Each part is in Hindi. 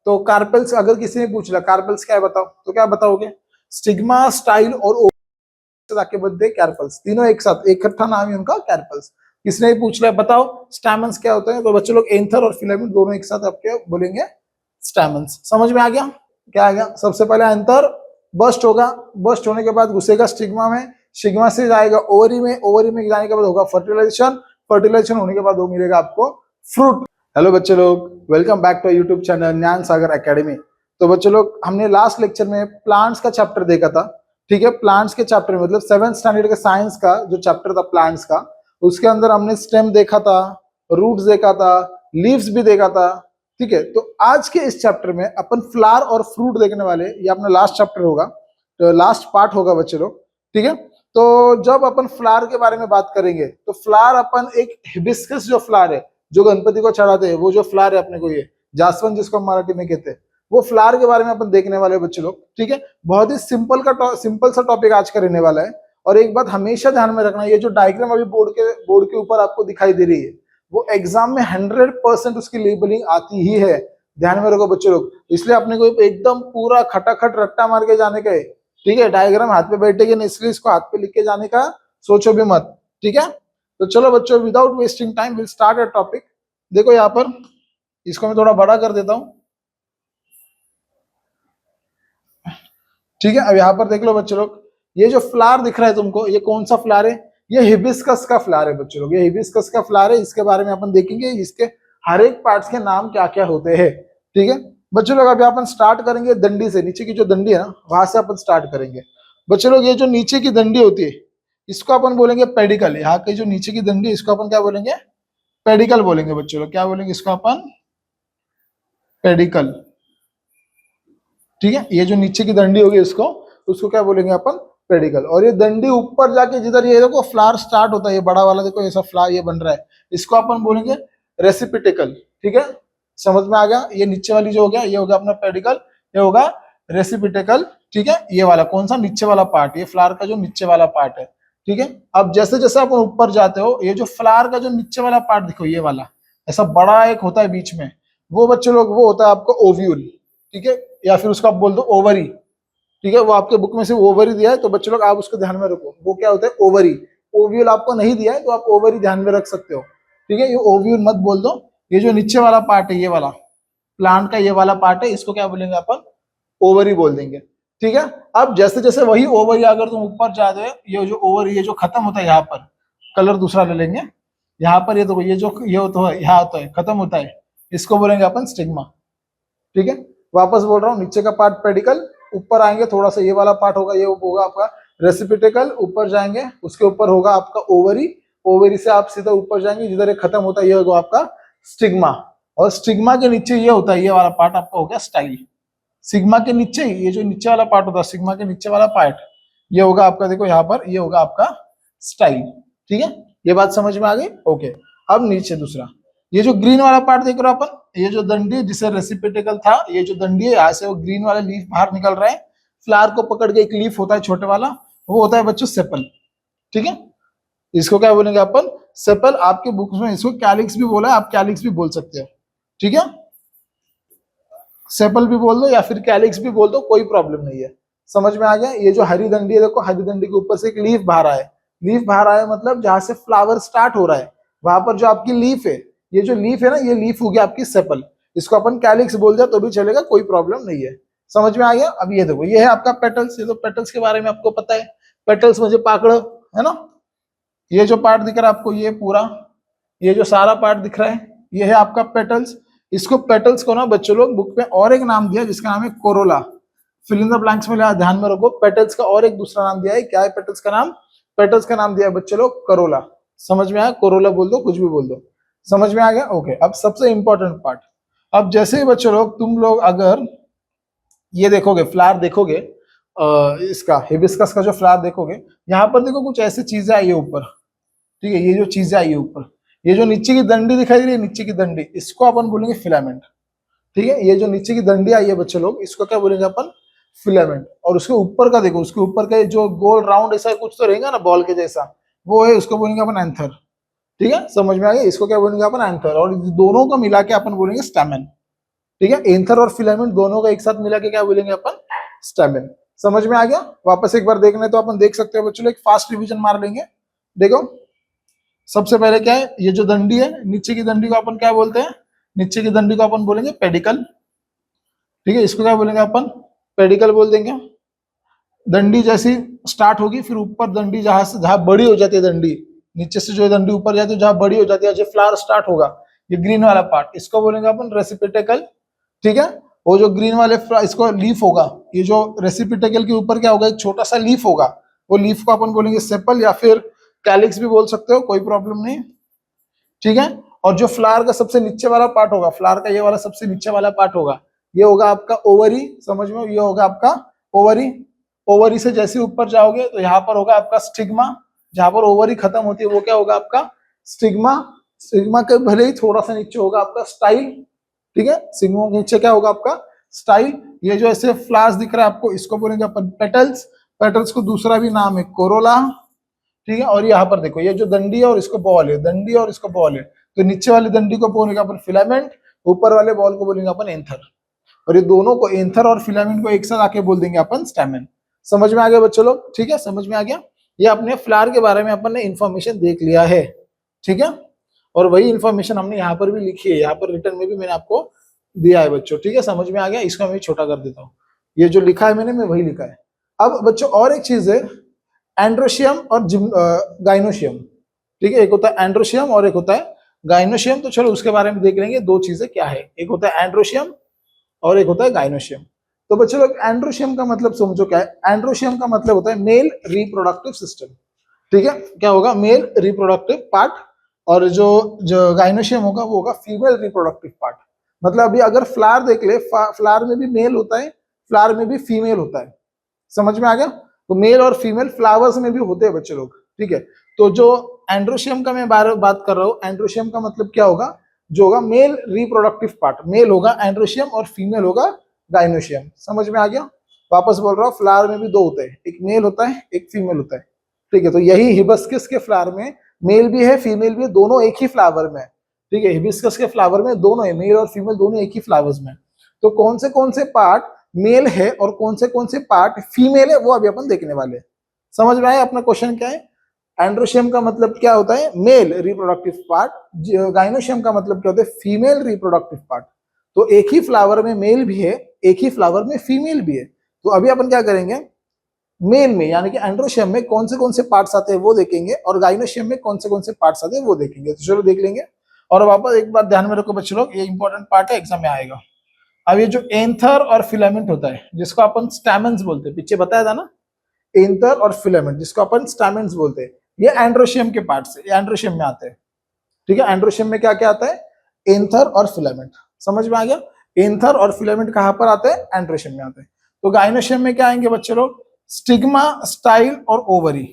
तो कार्पेल्स अगर किसी ने पूछ लिया कार्पेल्स क्या है बताओ, तो क्या बताओगे? स्टिग्मा, स्टाइल और जाके बदले कार्पेल्स, तीनों एक साथ इकट्ठा नाम है उनका कार्पेल्स। किसने पूछ लिया बताओ स्टैमेंस क्या होते हैं, तो बच्चे लोग एंथर और फिलामेंट दोनों एक साथ आपके बोलेंगे स्टैमेंस। समझ में आ गया? क्या आ गया? सबसे पहले एंथर बस्ट होगा, बस्ट होने के बाद घुसेगा स्टिग्मा में, स्टिग्मा से जाएगा ओवरी में, ओवरी में जाने के बाद होगा फर्टिलाइजेशन, फर्टिलाइजेशन होने के बाद वो मिलेगा आपको फ्रूट। हेलो बच्चे लोग, welcome back to YouTube channel Gyan Sagar academy. तो बच्चे लोग हमने लास्ट लेक्चर में प्लांट्स का चैप्टर देखा था, ठीक है। प्लांट्स के चैप्टर में मतलब 7th स्टैंडर्ड के साइंस का जो चैप्टर था प्लांट्स का, उसके अंदर हमने स्टेम देखा था, रूट्स देखा था, लीव्स भी देखा था, ठीक है। तो आज के इस चैप्टर में अपन फ्लावर और फ्रूट देखने वाले, ये अपना लास्ट चैप्टर होगा, तो लास्ट पार्ट होगा बच्चे लोग, ठीक है। तो जब अपन फ्लावर के बारे में बात करेंगे तो फ्लावर अपन एक हिबिस्कस जो फ्लावर है जो गणपति को चढ़ाते हैं, वो जो फ्लावर है अपने को ये जासवंत जिसको हम मराठी में कहते हैं, वो फ्लावर के बारे में अपन देखने वाले हैं बच्चे लोग, ठीक है। बहुत ही सिंपल सा टॉपिक आज का रहने वाला है। और एक बात हमेशा ध्यान में रखना, ये जो डायग्राम अभी बोर्ड के ऊपर आपको दिखाई दे रही है, वो एग्जाम में 100% उसकी लेबलिंग आती ही है, ध्यान में रखो बच्चे लोग। इसलिए अपने को एकदम पूरा खटाखट रट्टा मार के जाने का है, ठीक है। डायग्राम हाथ पे बैठेगी ना, इसलिए इसको हाथ पे लिख के जाने का सोचो भी मत, ठीक है। तो चलो बच्चों, without wasting time will start a topic. देखो यहाँ पर, इसको मैं थोड़ा बड़ा कर देता हूँ, ठीक है। अब यहाँ पर देख लो बच्चे लोग, ये जो फ्लावर दिख रहा है तुमको, ये कौन सा फ्लावर है? ये हिबिस्कस का फ्लावर है बच्चे लोग, ये हिबिस्कस का फ्लावर है। इसके बारे में अपन देखेंगे, इसके हर एक पार्ट्स के नाम क्या क्या होते हैं, ठीक है बच्चे लोग। अभी अपन स्टार्ट करेंगे डंडी से, नीचे की जो डंडी है ना, वहां से अपन स्टार्ट करेंगे बच्चे लोग। ये जो नीचे की डंडी होती है, इसको अपन बोलेंगे पेडिकल। यहाँ की जो नीचे की डंडी है, इसको अपन क्या बोलेंगे? पेडिकल बोलेंगे बच्चे लोग। क्या बोलेंगे इसको अपन? पेडिकल, ठीक है। ये जो नीचे की डंडी होगी इसको, उसको क्या बोलेंगे अपन? पेडिकल। और ये डंडी ऊपर जाके जिधर ये देखो फ्लावर स्टार्ट होता है, ये बड़ा वाला देखो ऐसा फ्लावर ये बन रहा है, इसको अपन बोलेंगे रेसिपिटेकल, ठीक है। समझ में आ गया? ये नीचे वाली जो हो गया, ये होगा अपना पेडिकल, ये होगा रेसिपिटेकल, ठीक है। ये वाला कौन सा? नीचे वाला पार्ट, ये फ्लावर का जो नीचे वाला पार्ट है, ठीक है। अब जैसे जैसे अपन ऊपर जाते हो, ये जो फ्लावर का जो नीचे वाला पार्ट देखो, ये वाला ऐसा बड़ा एक होता है बीच में, वो बच्चे लोग वो होता है आपका ओव्यूल, ठीक है, या फिर उसको आप बोल दो ओवरी, ठीक है। वो आपके बुक में से ओवरी दिया है, तो बच्चों लोग आप उसको ध्यान में रखो, वो क्या होता है? ओवरी। ओव्यूल आपको नहीं दिया है, तो आप ओवरी ध्यान में रख सकते हो, ठीक है। ये ओव्यूल मत बोल दो। ये जो नीचे वाला पार्ट है, ये वाला प्लांट का ये वाला पार्ट है, इसको क्या बोलेंगे अपन? ओवरी बोल देंगे, ठीक है। अब जैसे जैसे वही ओवरी अगर तुम ऊपर जाते हो, ये जो ओवरी ये जो खत्म होता है, यहाँ पर कलर दूसरा ले लेंगे, यहाँ पर ये देखो, ये जो ये होता है यहाँ होता है, खत्म होता है, इसको बोलेंगे अपन स्टिग्मा, ठीक है। वापस बोल रहा हूँ, नीचे का पार्ट पेडिकल, ऊपर आएंगे थोड़ा सा ये वाला पार्ट होगा, ये होगा आपका रेसिपिटेकल, ऊपर जाएंगे उसके ऊपर होगा आपका ओवरी, ओवरी से आप सीधा ऊपर जाएंगे, जिधर ये खत्म होता है ये होगा आपका स्टिग्मा, और स्टिग्मा के नीचे ये होता है, ये वाला पार्ट आपका हो गया स्टाइल। सिग्मा के नीचे ये जो नीचे वाला पार्ट होता है, सिग्मा के नीचे वाला पार्ट, ये होगा आपका देखो यहाँ पर, ये होगा आपका स्टाइल, ठीक है। ये बात समझ में आ गई? ओके। अब नीचे दूसरा, ये जो ग्रीन वाला पार्ट देख रहे हो अपन, ये जो दंडी जिसे रेसिपिटेकल था, ये जो दंडी है यहाँ से वो ग्रीन वाला लीफ बाहर निकल रहा है, फ्लावर को पकड़ के एक लीफ होता है छोटे वाला, वो होता है बच्चों सेपल, ठीक है। इसको क्या बोलेंगे अपन? सेपल। आपके बुक में इसको कैलिक्स भी बोला है, आप कैलिक्स भी बोल सकते हो, ठीक है। सेपल भी बोल दो या फिर कैलिक्स भी बोल दो, कोई प्रॉब्लम नहीं है। समझ में आ गया? ये जो हरी डंडी है देखो, हरी डंडी के ऊपर से एक लीफ बाहर आया है, लीफ बाहर आया मतलब जहां से फ्लावर स्टार्ट हो रहा है वहां पर जो आपकी लीफ है, ये जो लीफ है ना, ये लीफ हो गया आपकी सेपल। इसको अपन कैलिक्स बोल दिया तो भी चलेगा, कोई प्रॉब्लम नहीं है। समझ में आ गया? अब ये देखो, ये है आपका पेटल्स। ये तो पेटल्स के बारे में आपको पता है, पेटल्स मुझे पाकड़ है ना। ये जो पार्ट दिख रहा है आपको, ये पूरा ये जो सारा पार्ट दिख रहा है, ये है आपका पेटल्स। इसको पेटल्स को ना बच्चों लोग बुक में और एक नाम दिया जिसका नाम है corolla. Fill in the blanks में ध्यान में रखो, पेटल्स का और एक दूसरा नाम दिया है। क्या है पेटल्स का नाम? पेटल्स का नाम दिया है बच्चों लोग करोला। समझ में आया? कोरोला बोल दो, कुछ भी बोल दो, समझ में आ गया? ओके। अब सबसे इंपॉर्टेंट पार्ट, अब जैसे ही बच्चों लोग तुम लोग अगर ये देखोगे फ्लावर देखोगे, इसका हिबिस्कस का जो फ्लावर देखोगे, यहाँ पर देखो कुछ ऐसी चीजें आई है ऊपर, ठीक है। ये जो चीजें आई है ऊपर, ये जो नीचे की डंडी दिखाई दे रही है, नीचे की डंडी, इसको अपन बोलेंगे फिलामेंट, ठीक है। ये जो नीचे की डंडी आई है बच्चे लोग, इसको क्या बोलेंगे अपन? फिलामेंट। और उसके ऊपर का देखो, उसके ऊपर का जो गोल राउंड ऐसा कुछ तो रहेगा ना बॉल के जैसा, वो है, उसको बोलेंगे अपन एंथर, ठीक है। समझ में आ गया? इसको क्या बोलेंगे अपन? एंथर। और दोनों को मिला के अपन बोलेंगे स्टैमेन, ठीक है, एंथर और फिलामेंट दोनों का एक साथ मिला के क्या बोलेंगे अपन, स्टैमेन। समझ में आ गया? वापस एक बार देखना है तो अपन देख सकते हो बच्चों, एक फास्ट रिवीजन मार लेंगे। देखो सबसे पहले क्या है, ये जो दंडी है, नीचे की दंडी को अपन क्या बोलते हैं, नीचे की दंडी को अपन बोलेंगे पेडिकल। ठीक है, इसको क्या बोलेंगे अपन, पेडिकल बोल देंगे। दंडी जैसी स्टार्ट होगी, फिर ऊपर दंडी जहां से जहां बड़ी हो जाती है दंडी, नीचे से जो दंडी ऊपर जाती है जहां बड़ी हो जाती है, जो फ्लावर स्टार्ट होगा, ये ग्रीन वाला पार्ट, इसको बोलेंगे अपन रेसिपिटेकल। ठीक है, वो जो ग्रीन वाले इसको लीफ होगा, ये जो रेसिपिटेकल के ऊपर क्या होगा, एक छोटा सा लीफ होगा, वो लीफ को अपन बोलेंगे सेपल या फिर कैलिक्स भी बोल सकते हो, कोई प्रॉब्लम नहीं। ठीक है, और जो फ्लावर का सबसे नीचे वाला पार्ट होगा, फ्लावर का ये वाला सबसे नीचे वाला पार्ट होगा, ये होगा आपका ओवरी। समझ में, ये होगा आपका ओवरी। ओवरी से जैसे ऊपर जाओगे तो यहाँ पर होगा आपका स्टिग्मा, जहां पर ओवरी खत्म होती है वो क्या होगा आपका स्टिग्मा। स्टिग्मा के भले ही थोड़ा सा नीचे होगा आपका स्टाइल। ठीक है, स्टिग्मा के नीचे क्या होगा आपका स्टाइल। ये जो ऐसे फ्लावर्स दिख रहा है आपको, इसको बोलेंगे अपन पेटल्स। पेटल्स को दूसरा भी नाम है कोरोला। ठीक है, और यहाँ पर देखो, ये जो दंडी है और इसको बॉल है, दंडी और इसको बॉल है, तो नीचे वाली दंडी को बोलेंगे अपन फिलामेंट, ऊपर वाले बॉल को बोलेंगे अपन एंथर, और ये दोनों को, एंथर और फिलामेंट को एक साथ आके बोल देंगे अपन स्टैमेन। समझ में आ गया बच्चों लोग? ठीक है, समझ में आ गया। ये अपने फ्लावर के बारे में अपन ने इंफॉर्मेशन देख लिया है। ठीक है, और वही इंफॉर्मेशन हमने यहाँ पर भी लिखी है, यहाँ पर रिटर्न में भी मैंने आपको दिया है बच्चों। ठीक है, समझ में आ गया। इसको मैं छोटा कर देता हूँ, ये जो लिखा है मैंने, मैं वही लिखा है। अब बच्चों और एक चीज है, एंड्रोशियम और गाइनोशियम। ठीक है, एक होता है एंड्रोशियम और एक होता है गाइनोशियम। तो चलो उसके बारे में देख लेंगे, दो चीजें क्या है, एक होता है एंड्रोशियम और एक होता है गाइनोशियम। तो बच्चों लोग एंड्रोशियम का मतलब समझो क्या है। एंड्रोशियम का मतलब होता है मेल रिप्रोडक्टिव सिस्टम। ठीक है, क्या होगा, मेल रिप्रोडक्टिव पार्ट, और जो जो गाइनोशियम होगा वो होगा फीमेल रिप्रोडक्टिव पार्ट। मतलब अभी अगर फ्लावर देख ले, फ्लावर में भी मेल होता है, फ्लावर में भी फीमेल होता है। समझ में आ गया? तो मेल और फीमेल फ्लावर्स में भी होते हैं बच्चे लोग। ठीक है, तो जो एंड्रोशियम का मैं बात कर रहा हूँ, एंड्रोशियम का मतलब क्या होगा, जो होगा मेल रिप्रोडक्टिव पार्ट, मेल होगा एंड्रोशियम और फीमेल होगा गाइनोशियम। समझ में आ गया? वापस बोल रहा हूँ, फ्लावर में भी दो होते हैं, एक मेल होता है एक फीमेल होता है। ठीक है, तो यही हिबिस्कस के फ्लावर में मेल भी है फीमेल भी है, दोनों एक ही फ्लावर में। ठीक है, हिबिस्कस के फ्लावर में दोनों है, मेल और फीमेल दोनों एक ही फ्लावर्स में। तो कौन से पार्ट मेल है और कौन से पार्ट फीमेल है, वो अभी अपन देखने वाले हैं। समझ में आया अपना क्वेश्चन क्या है? एंड्रोशियम का मतलब क्या होता है, मेल रिप्रोडक्टिव पार्ट। गाइनोशियम का मतलब क्या होता है, फीमेल रिप्रोडक्टिव पार्ट। तो एक ही फ्लावर में मेल भी है, एक ही फ्लावर में फीमेल भी है। तो अभी अपन क्या करेंगे, मेल में यानी कि एंड्रोशियम में कौन से पार्ट्स आते हैं वो देखेंगे, और गाइनोशियम में कौन से पार्ट्स आते हैं वो देखेंगे। तो चलो देख लेंगे। और वापस एक बात ध्यान में रखो बच्चे लोग, ये इंपॉर्टेंट पार्ट है, एग्जाम में आएगा। अब ये जो एंथर और फिलामेंट होता है, जिसको अपन स्टैमेंस बोलते हैं, पीछे बताया था ना, एंथर और फिलामेंट जिसको अपन स्टैमेंस बोलते हैं, ये एंड्रोशियम के पार्ट से, ये एंड्रोशियम में आते हैं। ठीक है, एंड्रोशियम में क्या क्या आता है, एंथर और फिलामेंट। समझ में आ गया? एंथर और फिलामेंट कहां पर आते हैं, एंड्रोशियम में आते हैं। तो गाइनोशियम में क्या आएंगे बच्चे लोग, स्टिग्मा, स्टाइल और ओवरी,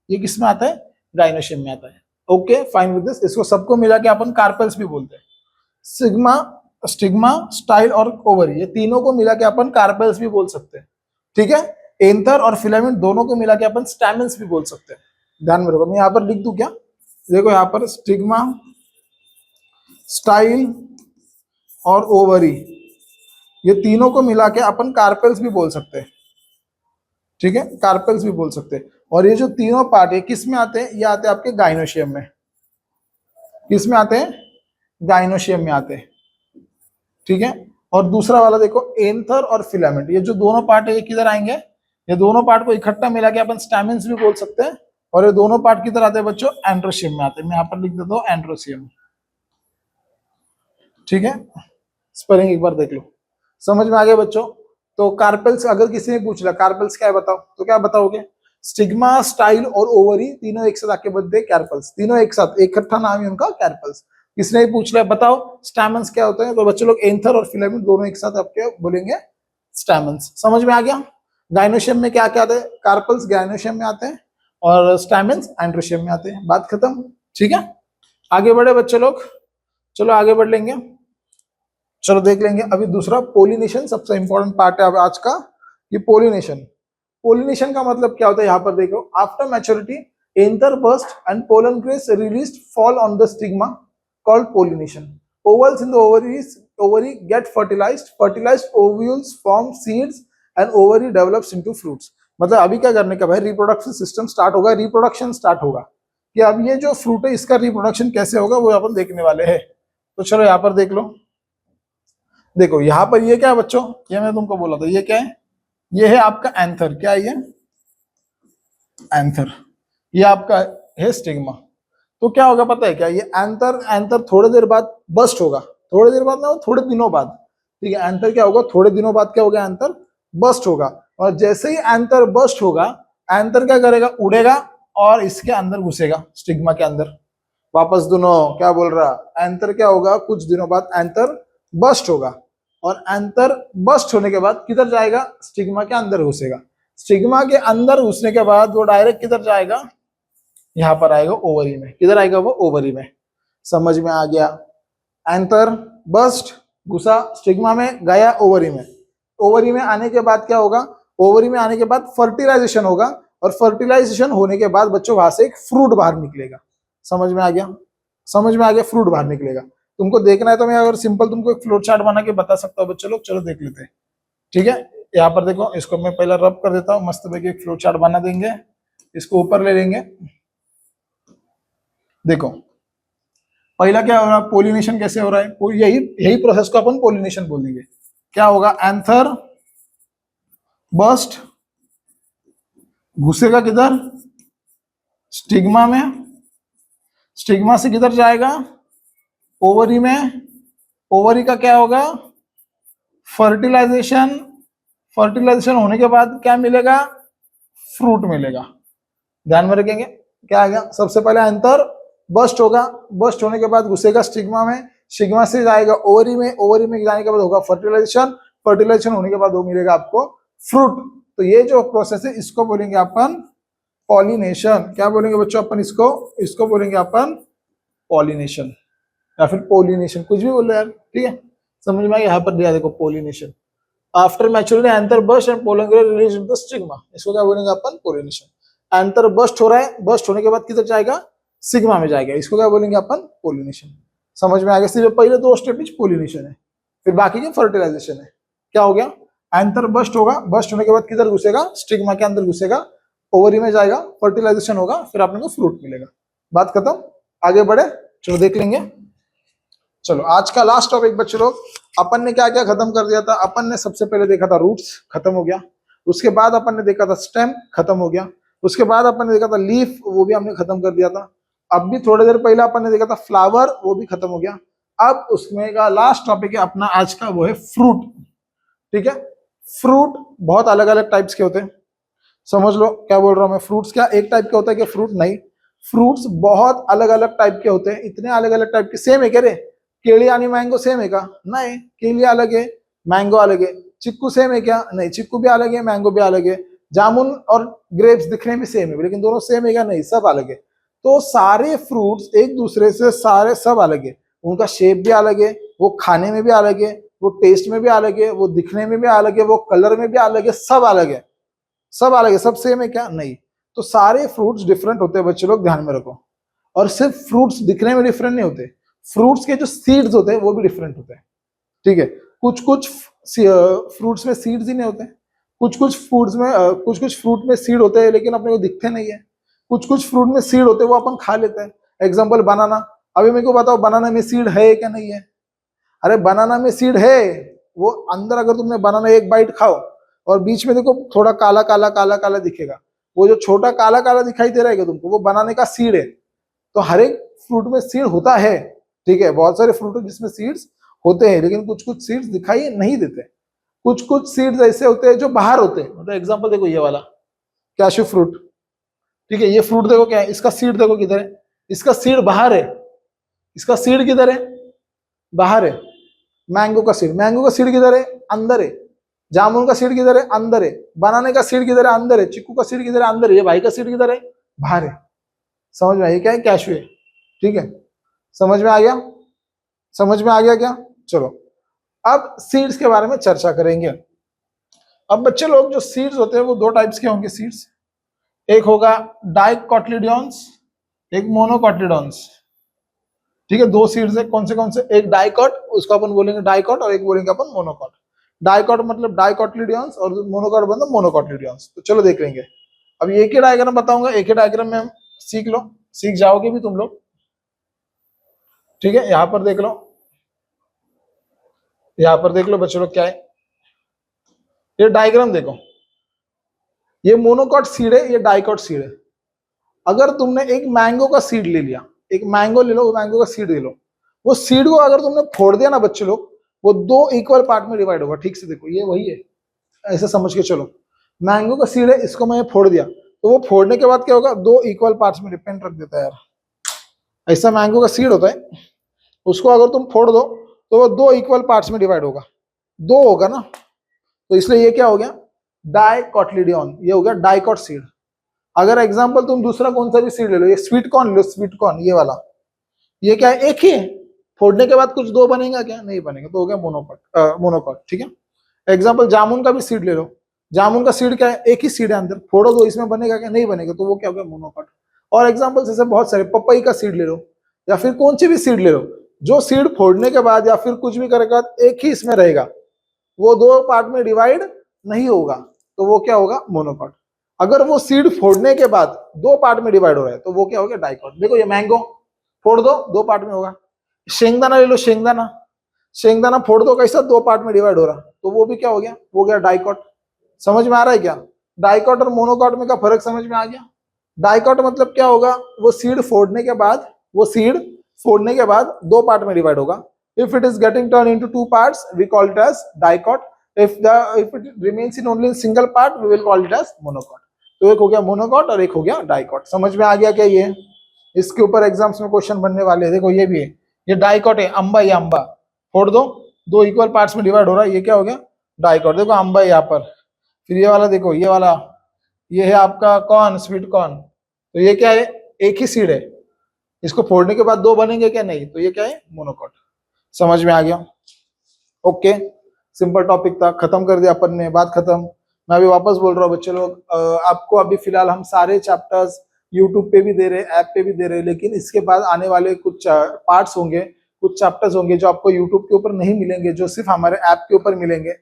ये किस में आता है, गाइनोशियम में आता है। Okay, fine with this. इसको सबको मिला के अपन कार्पेल्स भी बोलते हैं। सिग्मा, स्टिग्मा, स्टाइल और ओवरी, ये तीनों को मिला के अपन कार्पेल्स भी बोल सकते हैं। ठीक है, एंथर और फिलामेंट दोनों को मिला के अपन स्टैमेंस भी बोल सकते हैं। ध्यान में रखो, मैं यहाँ पर लिख दूं क्या, देखो यहाँ पर स्टिग्मा, स्टाइल और ओवरी, ये तीनों को मिला के अपन कार्पेल्स भी बोल सकते हैं। ठीक है, कार्पेल्स भी बोल सकते हैं। और ये जो तीनों पार्ट है किस में आते हैं, ये आते हैं आपके गाइनोशियम में। किस में आते हैं, गाइनोशियम में आते हैं। ठीक है, और दूसरा वाला देखो एंथर और फिलामेंट, ये जो दोनों पार्ट है ये किधर आएंगे, ये दोनों पार्ट को इकट्ठा मिला के अपन स्टैमेंस भी बोल सकते हैं। और ये दोनों पार्ट किधर आते हैं बच्चों, एंड्रोशियम में आते हैं। मैं यहाँ पर लिख देता हूँ एंड्रोशियम। ठीक है, स्पेलिंग एक बार देख लो। समझ में आ गया बच्चों? तो कार्पेल्स, अगर किसी ने पूछ लिया कार्पेल्स क्या है बताओ, तो क्या बताओगे, स्टिग्मा, स्टाइल और ओवरी तीनों एक साथ आके बनते हैं कार्पेल्स। तीनों एक साथ, एक इकट्ठा नाम है उनका कार्पेल्स। किसने पूछ लिया बताओ स्टैमेंस क्या होते हैं, तो बच्चे लोग एंथर और फिलामेंट दोनों एक साथ आपके बोलेंगे स्टैमेंस। समझ में आ गया? गाइनोशियम में क्या क्या आते हैं, कार्पेल्स गाइनोशियम में आते हैं और स्टैमेंस एंड्रोशियम में आते हैं। बात खत्म। ठीक है, आगे बढ़े बच्चे लोग, चलो आगे बढ़ लेंगे। चलो देख लेंगे अभी दूसरा, पोलिनेशन सबसे इंपॉर्टेंट पार्ट है अब आज का, ये पोलिनेशन। पोलिनेशन का मतलब क्या होता है, यहाँ पर देखो, after maturity anther burst and pollen grace released fall on the stigma called pollination. Ovals in the ovary get fertilized ovules form seeds and ovary develops into fruits. मतलब अभी क्या करने का भाई, रिप्रोडक्शन सिस्टम स्टार्ट होगा, रिप्रोडक्शन स्टार्ट होगा कि अब ये जो फ्रूट है इसका रिप्रोडक्शन कैसे होगा वो अपन देखने वाले हैं। तो चलो यहाँ पर देख लो, देखो यहाँ पर ये क्या है बच्चों, ये मैं तुमको बोला था, ये क्या है, ये है आपका एंथर। क्या है ये? एंथर। ये आपका है स्टिग्मा। तो क्या होगा पता है क्या, ये एंथर थोड़ी देर बाद बस्ट होगा, थोड़ी देर बाद ना, थोड़े दिनों बाद, ठीक है। एंथर क्या होगा, थोड़े दिनों बाद क्या होगा, एंथर बस्ट होगा। और जैसे ही एंथर बस्ट होगा, एंथर क्या करेगा, उड़ेगा और इसके अंदर घुसेगा, स्टिग्मा के अंदर वापस। दोनों क्या बोल रहा, एंथर क्या होगा, कुछ दिनों बाद एंथर बस्ट होगा और एंथर बस्ट होने के बाद किधर जाएगा, स्टिग्मा के अंदर घुसेगा। स्टिग्मा के अंदर घुसने के बाद वो डायरेक्ट किधर जाएगा, यहां पर आएगा ओवरी में। किधर आएगा वो, ओवरी में। समझ में आ गया? एंथर बस्ट, घुसा स्टिग्मा में, गया ओवरी में। ओवरी में आने के बाद क्या होगा, ओवरी में आने के बाद फर्टिलाइजेशन होगा और फर्टिलाइजेशन होने के बाद बच्चों वहां से एक फ्रूट बाहर निकलेगा। समझ में आ गया? समझ में आ गया, फ्रूट बाहर निकलेगा। तुमको देखना है तो मैं अगर सिंपल तुमको एक फ्लोर चार्ट बना के बता सकता हूँ बच्चों लोग, चलो देख लेते हैं। ठीक है, यहाँ पर देखो, इसको मैं पहले रब कर देता हूँ, मस्त भाई एक फ्लोर चार्ट बना देंगे, इसको ऊपर ले लेंगे। देखो पहला क्या हो रहा है, पोलिनेशन कैसे हो रहा है, यही प्रोसेस को अपन पोलिनेशन बोलेंगे। क्या होगा, एंथर बस्ट, घुसेगा किधर, स्टिग्मा में, स्टिग्मा से किधर जाएगा, ओवरी में। ओवरी का क्या होगा, फर्टिलाइजेशन, फर्टिलाइजेशन होने के बाद क्या मिलेगा, फ्रूट मिलेगा। ध्यान में रखेंगे, क्या आएगा, सबसे पहले एंथर बस्ट होगा, बस्ट होने के बाद घुसेगा स्टिग्मा में, स्टिग्मा से जाएगा ओवरी में, ओवरी में जाने के बाद होगा फर्टिलाइजेशन, फर्टिलाइजेशन होने के बाद वो मिलेगा आपको फ्रूट। तो ये जो प्रोसेस है इसको बोलेंगे अपन पॉलिनेशन। क्या बोलेंगे बच्चों अपन इसको बोलेंगे अपन पॉलिनेशन या फिर पोलिनेशन, कुछ भी बोलो यार, ठीक है। समझ में आ गया, यहाँ पर दिया देखो pollination. After maturity anther bast and pollen release the stigma, इसको क्या बोलेंगे अपन, पोलिनेशन। एंथर बस्ट हो रहा है, बस्ट होने के बाद किधर जाएगा, सिग्मा में जाएगा, इसको क्या बोलेंगे अपन, पोलिनेशन। समझ में आ गया? सिर्फ पहले दो स्टेप पोलिनेशन है, फिर बाकी के फर्टिलाइजेशन है। क्या हो गया, एंथर बस्ट होगा, बस्ट होने के बाद किधर घुसेगा, स्टिग्मा के अंदर घुसेगा, ओवरी में जाएगा, फर्टिलाइजेशन होगा, फिर आपने को फ्रूट मिलेगा। बात खत्म, आगे बढ़े, चलो देख लेंगे। चलो आज का लास्ट टॉपिक बच्चों लोग, अपन ने क्या क्या खत्म कर दिया था। अपन ने सबसे पहले देखा था रूट्स, खत्म हो गया। उसके बाद अपन ने देखा था स्टेम, खत्म हो गया। उसके बाद अपन ने देखा था लीफ, वो भी हमने खत्म कर दिया था। अब भी थोड़ी देर पहले अपन ने देखा था फ्लावर, वो भी खत्म हो गया। अब उसमें का लास्ट टॉपिक है अपना आज का, वो है फ्रूट। ठीक है, फ्रूट बहुत अलग अलग टाइप्स के होते हैं, समझ लो क्या बोल रहा हूं मैं। फ्रूट्स क्या एक टाइप के होता है कि फ्रूट नहीं, फ्रूट्स बहुत अलग अलग टाइप के होते हैं। इतने अलग अलग टाइप के, सेम है क्या रे, केली आणि मैंगो सेम है क्या, नहीं, केली अलग है, मैंगो अलग है। चिक्कू सेम है क्या, नहीं, चिक्कू भी अलग है, मैंगो भी अलग है। जामुन और ग्रेप्स दिखने में सेम है, लेकिन दोनों सेम है क्या, नहीं, सब अलग है। तो सारे फ्रूट्स एक दूसरे से सारे सब अलग है, उनका शेप भी अलग है, वो खाने में भी अलग है, वो टेस्ट में भी अलग है, वो दिखने में भी अलग है, वो कलर में भी अलग है, सब अलग है, सब अलग है। सब सेम है क्या, नहीं। तो सारे फ्रूट्स डिफरेंट होते हैं बच्चों लोग, ध्यान में रखो। और सिर्फ फ्रूट्स दिखने में डिफरेंट नहीं होते, फ्रूट्स के जो सीड्स होते हैं वो भी डिफरेंट होते हैं। ठीक है, कुछ कुछ फ्रूट्स में सीड्स ही नहीं होते, कुछ कुछ फ्रूट्स में कुछ फ्रूट में सीड होते हैं लेकिन अपने को दिखते नहीं है। कुछ फ्रूट में सीड होते हैं वो अपन खा लेते हैं। एग्जांपल बनाना, अभी मेरे को बताओ बनाना में सीड है क्या, नहीं है? अरे बनाना में सीड है, वो अंदर अगर तुमने बनाना एक बाइट खाओ और बीच में देखो थोड़ा काला काला काला काला दिखेगा, वो जो छोटा काला काला दिखाई दे रहा है तुमको, वो बनाने का सीड है। तो हर एक फ्रूट में सीड होता है, ठीक है, बहुत सारे फ्रूट जिसमें सीड्स होते हैं, लेकिन कुछ कुछ सीड्स दिखाई नहीं देते। कुछ कुछ सीड्स ऐसे होते हैं जो बाहर होते हैं। मतलब एग्जांपल देखो, ये वाला कैशू फ्रूट, ठीक है, ये फ्रूट देखो क्या है, इसका सीड देखो किधर है, इसका सीड बाहर है, इसका सीड किधर है, बाहर है। मैंगो का सीड किधर है, अंदर है। जामुन का सीड किधर है, अंदर है। बनाने का सीड किधर है, अंदर है। चिक्कू का सीड किधर है, अंदर है। ये भाई का सीड किधर है, बाहर है। समझ में आई क्या है, कैशू है, ठीक है। समझ में आ गया, समझ में आ गया क्या? चलो अब सीड्स के बारे में चर्चा करेंगे। अब बच्चे लोग, जो सीड्स होते हैं वो दो टाइप्स के होंगे सीड्स, एक होगा डाइकोटिलेडॉन्स, एक मोनोकोटिलेडॉन्स। ठीक है, दो सीड्स है, कौन से, एक डाइकॉट, उसको अपन बोलेंगे डाइकॉट, और एक बोलेंगे अपन मोनोकॉट। डाइकॉट मतलब डाइकॉटिलिडियंस और मोनोकॉट मतलब मोनोकॉटिलिडियंस। तो चलो देख लेंगे। अब एक ही डायग्राम बताऊंगा, एक ही डायग्राम में हम सीख लो, सीख जाओगे भी तुम लोग। ठीक है, यहां पर देख लो, यहां पर देख लो बच्चों लोग क्या है, ये डायग्राम देखो, ये मोनोकॉट सीड है, ये डाइकॉट सीड है। अगर तुमने एक मैंगो का सीड ले लिया, एक मैंगो ले लो, मैंगो का सीड ले लो, वो सीड को अगर तुमने फोड़ दिया ना बच्चे लोग, वो दो इक्वल पार्ट में डिवाइड होगा। ठीक से देखो, ये वही है, ऐसे समझ के चलो। मैंगो का सीड है, इसको मैंने फोड़ दिया, तो वो फोड़ने के बाद क्या होगा, दो इक्वल पार्ट्स में पेन रख देता है यार, ऐसा मैंगो का सीड होता है, उसको अगर तुम फोड़ दो तो वो दो इक्वल पार्ट्स में डिवाइड होगा, दो होगा ना, तो इसलिए ये क्या हो गया, डाइकोटिलिडॉन, ये हो गया डाइकॉट सीड। अगर एग्जांपल तुम दूसरा कौन सा भी सीड ले लो, ये स्वीट कॉर्न लो, स्वीट कॉर्न ये वाला, ये क्या है, एक ही है, फोड़ने के बाद कुछ दो बनेगा क्या, नहीं बनेगा, तो हो गया मोनोकॉट, मोनोकॉट। ठीक है, एग्जांपल जामुन का भी सीड ले लो, जामुन का सीड क्या है, एक ही सीड है अंदर, फोड़ो तो इसमें बनेगा क्या, नहीं बनेगा, तो वो क्या हो गया, मोनोकॉट। और एग्जांपल जैसे बहुत सारे, पपई का सीड ले लो, या फिर कौन सी भी सीड ले लो, जो सीड फोड़ने के बाद या फिर कुछ भी करेगा एक ही इसमें रहेगा, वो दो पार्ट में डिवाइड नहीं होगा, तो वो क्या होगा, मोनोकॉट। अगर वो सीड फोड़ने के बाद दो पार्ट में डिवाइड हो रहा है, तो वो क्या हो गया, डाइकॉट। देखो ये मैंगो फोड़ दो, दो पार्ट में होगा। शेंगदाना ले लो, शेंगदाना, शेंगदाना फोड़ दो, कैसा, दो पार्ट में डिवाइड हो रहा, तो वो भी क्या हो गया, वो गया डाइकॉट। समझ में आ रहा है क्या, डाइकॉट और मोनोकॉट में का फर्क समझ में आ गया। डाइकॉट मतलब क्या होगा, वो सीड फोड़ने के बाद, वो सीड फोड़ने के बाद दो पार्ट में डिवाइड होगा। If it is getting turned into two parts, we call it as dicot. If it remains in only single part, we will call it as monocot. तो एक हो गया मोनोकॉट और एक हो गया डाइकॉट। समझ में आ गया क्या ये, इसके ऊपर एग्जाम्स में क्वेश्चन बनने वाले हैं। देखो ये भी है, ये डाइकॉट है, अंबा, ये अंबा फोड़ दो, दो इक्वल पार्ट्स में डिवाइड हो रहा है, ये क्या हो गया, डाइकॉट। देखो अंबा यहाँ पर, फिर ये वाला देखो, ये वाला, ये है आपका कॉर्न, स्वीट कॉर्न, तो ये क्या है, एक ही सीड है, इसको फोड़ने के बाद दो बनेंगे क्या, नहीं, तो ये क्या है, मोनोकॉट। समझ में आ गया, ओके। सिंपल टॉपिक था, खत्म कर दिया अपन ने, बात खत्म। मैं अभी वापस बोल रहा हूँ बच्चे लोग, आपको अभी फिलहाल हम सारे चैप्टर्स यूट्यूब पे भी दे रहे, ऐप पे भी दे रहे, लेकिन इसके बाद आने वाले कुछ पार्ट्स होंगे, कुछ चैप्टर्स होंगे जो आपको यूट्यूब के ऊपर नहीं मिलेंगे, जो सिर्फ हमारे ऐप के ऊपर मिलेंगे।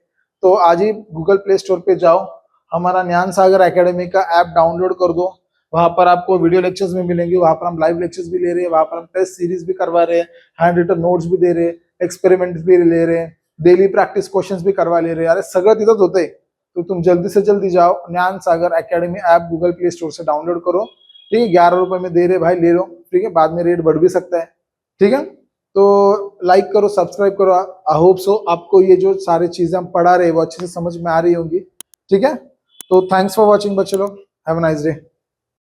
तो आज ही गूगल प्ले स्टोर पे जाओ, हमारा ज्ञान सागर एकेडमी का ऐप डाउनलोड कर दो, वहां पर आपको वीडियो लेक्चर्स में मिलेंगे, वहां पर हम लाइव लेक्चर्स भी ले रहे हैं, वहां पर हम टेस्ट सीरीज भी करवा रहे हैं, हैंड रिटन नोट्स भी दे रहे हैं, एक्सपेरिमेंट्स भी ले रहे हैं, डेली प्रैक्टिस क्वेश्चंस भी करवा ले रहे हैं, अरे सगळं तिथंच होतंय। तो तुम जल्दी से जल्दी जाओ, Gyan Sagar academy app Google Play Store से डाउनलोड करो। ठीक है, 11 रुपए में दे रहे भाई, ले लो। ठीक है, बाद में रेट बढ़ भी सकता है। ठीक है, तो लाइक करो, सब्सक्राइब करो। आई होप सो आपको ये जो सारी चीजें हम पढ़ा रहे हैं वो अच्छे से समझ में आ रही होंगी। ठीक है, तो थैंक्स फॉर वॉचिंग बच्चे लोग, हैव अ नाइस डे।